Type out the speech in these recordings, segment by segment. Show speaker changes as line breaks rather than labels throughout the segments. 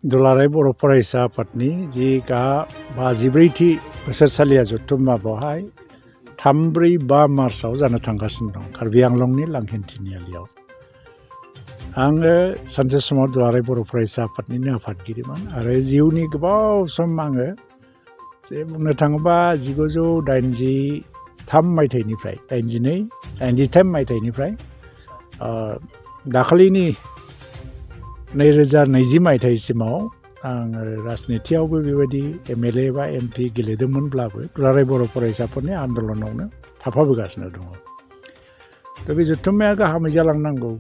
दुलाराय बर' फरायसा आफादनि जि 52थि बोसोरसालिया जथुम्मा बेवहाय 3-4-5 मार्चआव जानो थांगासिनो दं कार्बि आंलंनि लांहिन थिनिआलियाव। आङो सानसे समाव दुलाराय बर' फरायसा आफादनिनो आफादगिरिमोन आरो जिउनि गोबाव सम आङो जे बुंनो थाङोबा 1983 मायथाइनिफ्राय 83 मायथाइनिफ्राय दाखालिनि 2020 मायथाइसिमाव आङो राजनितियावबो बेबायदि MLA बा MP गेलेदोंमोनब्लाबो दुलाराय बर' फरायसाफोरनि आन्दलनावनो थाफाबोगासिनो दङ। दा बे जथुम्माया गाहामै जालांनांगौ।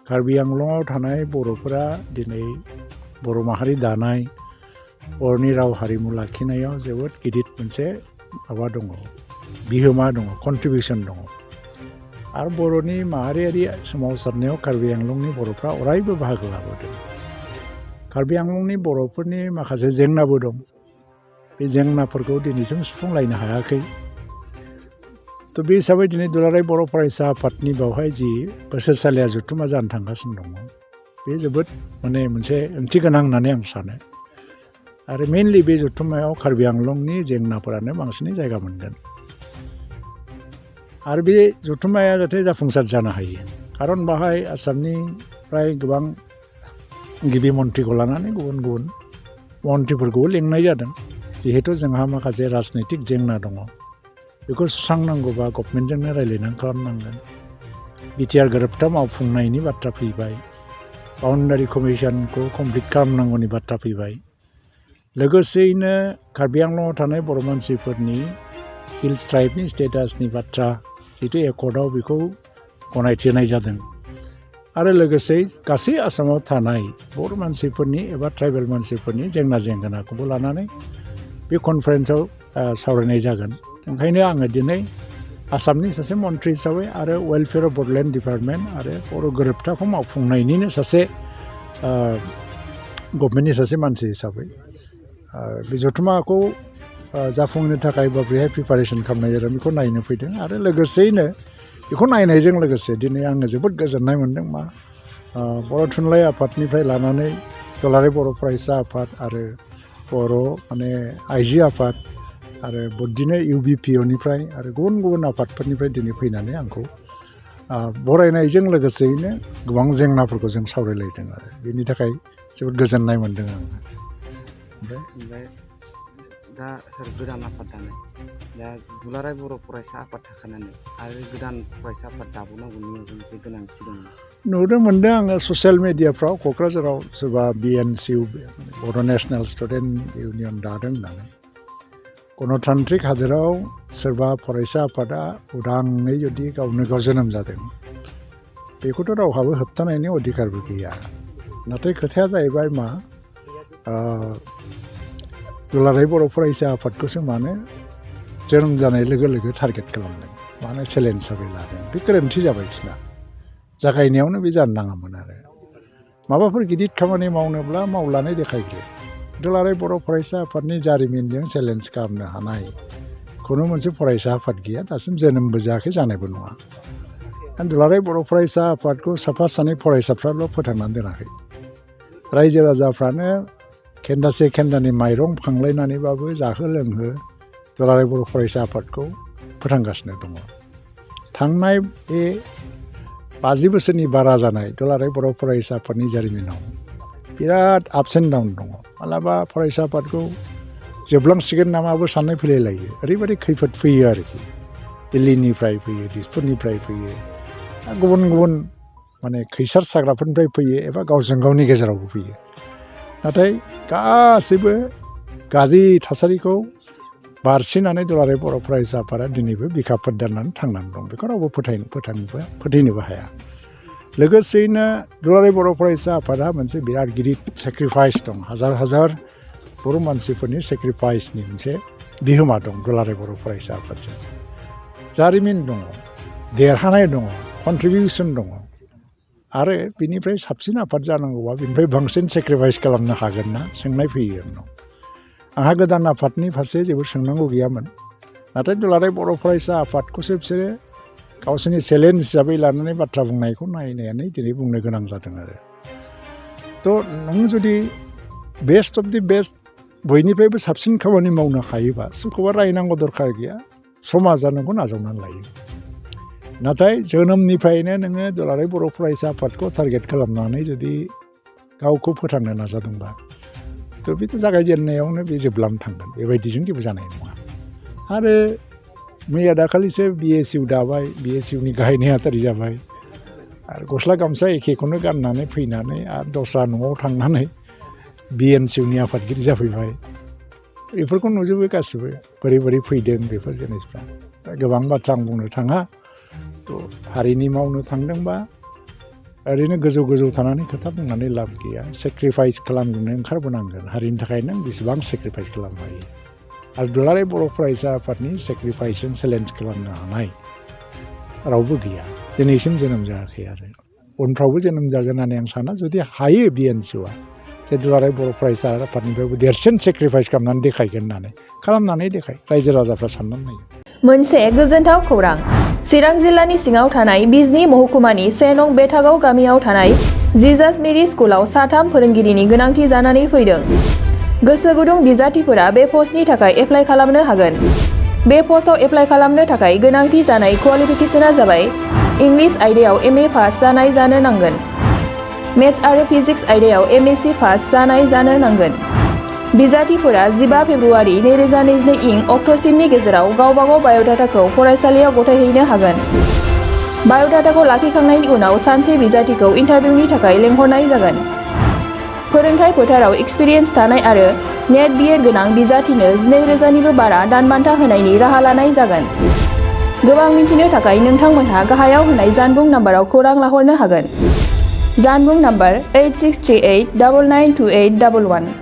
कार्बि आंलंआव थानाय बर'फोरा दिनै बर' माहारि दानाय बर'नि राव हारिमु लाखिनायाव जोबोद गिदिर मोनसे माबा दङ, बिहोमा दङ, कन्ट्रिबिउसन दङ। आरो बर'नि माहारियारि सोमावसारनायाव कार्बि आंलंनि बर'फ्रा अरायबो बाहागो लाबोदों। कार्बि आंलंनि बर'फोरनि माखासे जेंनाबो दं। बे जेंनाफोरखौ दिनैसिम सुफुंलायनो हायाखै। थ' बे हिसाबै दिनै दुलाराय बर' फरायसा आफादनि बेवहाय जि बोसोरसालिया जथुम्मा जानो थांगासिनो दङ, बे जोबोद मोनसे ओंथि गोनां होननानै आं सानो। आरो मेइनलि बे जथुम्मायाव कार्बि आंलंनि जेंनाफोरानो बांसिनै जायगा मोनगोन। आरो बे जथुम्माया जाहाथे जाफुंसार जानो हायो, खारन बाहाय आसामनिफ्राय गोबां गिबि मन्थ्रिखौ लानानै गुबुन गुबुन मन्थ्रिफोरखौबो लेंनाय जादों। जिहेतु जोंहा माखासे राजनैतिक जेंना दङ, बेखौ सुस्रांनांगौबा गभर्नमेन्टजोंनो रायज्लायनानै खालामनांगोन। बिटिआर गोरोबथा मावफुंनायनि बाथ्रा फैबाय, बाउन्डारि कमिसनखौ कमप्लिट खालामनांगौनि बाथ्रा फैबाय। लोगोसेयैनो कार्बि आंलंआव थानाय बर' मानसिफोरनि हिल्स ट्राइबनि स्टेटासनि बाथ्रा जिहेतु एकर्डआव बेखौ गनायथि होनाय जादों। आरो लोगोसे गासै आसामाव थानाय बर' मानसिफोरनि एबा ट्राइबेल मानसिफोरनि जेंना जेंगोनाखौबो लानानै बे कनफारेन्सआव सावरायनाय जागोन। ओंखायनो आङो दिनै आसामनि सासे मन्थ्रि हिसाबै आरो वेलफेयार अफ बड'लेण्ड डिपार्टमेन्ट आरो बर' गोरोबथाखौ मावफुंनायनिनो सासे गभर्नमेन्टनि सासे मानसि हिसाबै बे जथुम्माखौ जाफुंहोनो थाखाय बोरैहाय प्रिपारेसन खालामनाय जादों बेखौ नायनो फैदों। आरो लोगोसेयैनो बेखौ नायनायजों लोगोसे दिनै आङो जोबोद गोजोननाय मोन्दों बर' थुनलाइ आफादनिफ्राय लानानै दुलाराय बर' फरायसा आफाद आरो बर' आइजो आफाद आरो बिदिनो UBPOनिफ्राय आरो गुबुन गुबुन आफादफोरनिफ्राय दिनै फैनानै आंखौ बरायनायजों लोगोसेयैनो गोबां जेंनाफोरखौ जों सावरायलायदों। आरो बेनि थाखाय जोबोद गोजोननाय मोन्दों आङो।
ओमफ्राय दा सोर गोदान आफाद दानाय, दा दुलाराय बर' फरायसा आफाद थाखानानै आरो गोदान फरायसा आफाद दाबावनांगौनि मोनसे गोनांथि दङ।
नुनो मोन्दों आङो ससियेल मिडियाफ्राव क'क्राझाराव सोरबा BNCU बर' नेसनेल स्टुडेन्ट इउनियन दादों होननानै। गणतान्त्रिक हादोराव सोरबा फरायसा आफादा उदाङै जुदि गावनो गाव जोनोम जादों, बेखौथ' रावहाबो होबथानायनि अधिकारबो गैया। नाथाय खोथाया जाहैबाय दुलाराय बर' फरायसा आफादखौसो मानो जोनोम जानाय लोगो लोगो टारगेट खालामदों, मानो चेलेन्ज हिसाबै लादों? बे गोरोन्थि जाबाय बिसोरना। जागायनायावनो बे जानो नाङामोन। आरो माबाफोर गिदिर खामानि मावनोब्ला मावलानै देखायग्रो। दुलाराय बर' फरायसा आफादनि जारिमिनजों चेलेन्ज खालामनो हानाय खुनु मोनसे फरायसा आफाद गैया, दासिम जोनोमबो जायाखै, जानायबो नङा। दुलाराय बर' फरायसा आफादखौ साफा सानै फरायसाफ्राल' फोथांनानै दोनाखै, रायजो राजाफ्रानो खेन्दासे खेन्दानि माइरं खांलायनानैबाबो जाहो लोंहो दुलाराय बर' फरायसा आफादखौ फोथांगासिनो दङ। थांनाय बे 50 बोसोरनि बारा जानाय दुलाराय बर' फरायसा आफादनि जारिमिनाव बिराद आपस एन्ड डाउन दङ। मालाबा फरायसा आफादखौ जोबलांसिगोन नामाबो साननाय फैलायलायो। ओरैबायदि खैफोद फैयो आरोखि, दिल्लीनिफ्राय फैयो, दिसपुरनिफ्राय फैयो, गुबुन गुबुन खैसार साग्राफोरनिफ्राय फैयो एबा गावजों गावनि गेजेरावबो फैयो। नाथाय गासैबो गाज्रि थासारिखौ बारसिनानै दुलाराय बर' फरायसा आफादा दिनैबो बिखा फोरदाननानै थांनानै दं। बेखौ रावबो फोथैनोबो हाया। लोगोसेयैनो दुलाराय बर' फरायसा आफादा मोनसे बिराद गिदिर सेक्रिफाइस दं, हाजार हाजार बर' मानसिफोरनि सेक्रिफाइसनि मोनसे बिहोमा दं दुलाराय बर' फरायसा आफादजों। जारिमिन दङ, देरहानाय दङ, कन्ट्रिबिउसन दङ। आरो बिनिफ्राय साबसिन आफाद जानांगौबा बिनिफ्राय बांसिन सेक्रिफाइस खालामनो हागोन ना सोंनाय फैयो आंनाव। आंहा गोदान आफादनि फारसे जेबो सोंनांगौ गैयामोन। नाथाय दुलाराय बर' फरायसा आफादखौसो बिसोरो गावसोरनि चेलेन्ज हिसाबै लानानै बाथ्रा बुंनायखौ नायनानै दिनै बुंनो गोनां जादों। आरो थ' नों जुदि बेस्ट अफ दि बेस्ट बयनिफ्रायबो साबसिन खामानि मावनो हायोबा सोरखौबा रायनांगौ दरखार गैया समाजा नोंखौ नाजावनानै लायो नाथाय जोनोमनिफ्रायनो नोङो दुलाराय बर' फरायसा आफादखौ टारगेट खालामनानै जुदि गावखौ फोथांनो नाजादोंबा थ' बेथ' जागायजेननायावनो बे जोबलांनो थांगोन बेबायदिजों जेबो जानाय नङा आरो मैया दाखालिसो BSU दाबाय BSUनि गाहाय नेहाथारि जाबाय आरो गस्ला गामसा एखेखौनो गाननानै फैनानै आरो दस्रा न'आव थांनानै BNCUनि आफादगिरि जाफैबाय बेफोरखौ नुजोबो गासिबो बोरै बोरै फैदों बेफोर जिनिसफ्रा दा गोबां बाथ्रा आं बुंनो थाङा थ' हारिनि मावनो थांदोंबा ओरैनो गोजौ गोजौ थानानै खोथा बुंनानै लाब गैया सेक्रिफाइस खालामनो ओंखारबोनांगोन हारिनि थाखाय नों बेसेबां सेक्रिफाइस खालामनो हायो आरो दुलाराय बर' फरायसा आफादनि सेक्रिफाइसजों चेलेन्ज खालामनो हानाय रावबो गैया दिनैसिम जोनोम जायाखै आरो उनफ्रावबो जोनोम जागोन होननानै आं साना जुदि हायो BNCUआ जे दुलाराय बर' फरायसा आफादनिफ्रायबो देरसिन सेक्रिफाइस खालामनानै देखायगोन खालामनानै देखाय रायजो राजाफ्रा साननानै नायो
मोनसे गोजोनथाव खौरां चिरां जिल्लानि सिङाव थानाय बिजनी महकुमानि 1 नं बेथागाव गामियाव थानाय जिजास मेरि स्कुलाव 3 फोरोंगिरिनि गोनांथि जानानै फैदों गोसो गुदुं बिजाथिफोरा बे पस्टनि थाखाय एप्लाइ खालामनो हागोन बे पस्टआव एप्लाइ खालामनो थाखाय गोनांथि जानाय क्वालिफिकेशना जाबाय इंलिश आयदायाव MA पास जानाय जानो नांगोन मेथ्स आरो फिजिक्स आयदायाव MSc पास जानाय जानो नांगोन बिजाथिफोरा 15 फेब्रुवारि 2022 इं अक्ट'सिमनि गेजेराव गावबागाव बाय'डाटाखौ फरायसालियाव गथायहैनो हागोन बाय'डाटाखौ लाखिखांनायनि उनाव सानसे बिजाथिखौ इन्टारभिउनि थाखाय लेंहरनाय जागोन फोरोंथाय फोथाराव एक्सपिरियेन्स थानाय आरो नेट BEd गोनां बिजाथिनो 12,000निबो बारा दानबान्था होनायनि राहा लानाय जागोन गोबां मिथिनो थाखाय नोंथांमोनहा गाहायाव होनाय जानबुं नाम्बाराव खौरां लाहरनो हागोन जानबुं नाम्बार 8638992811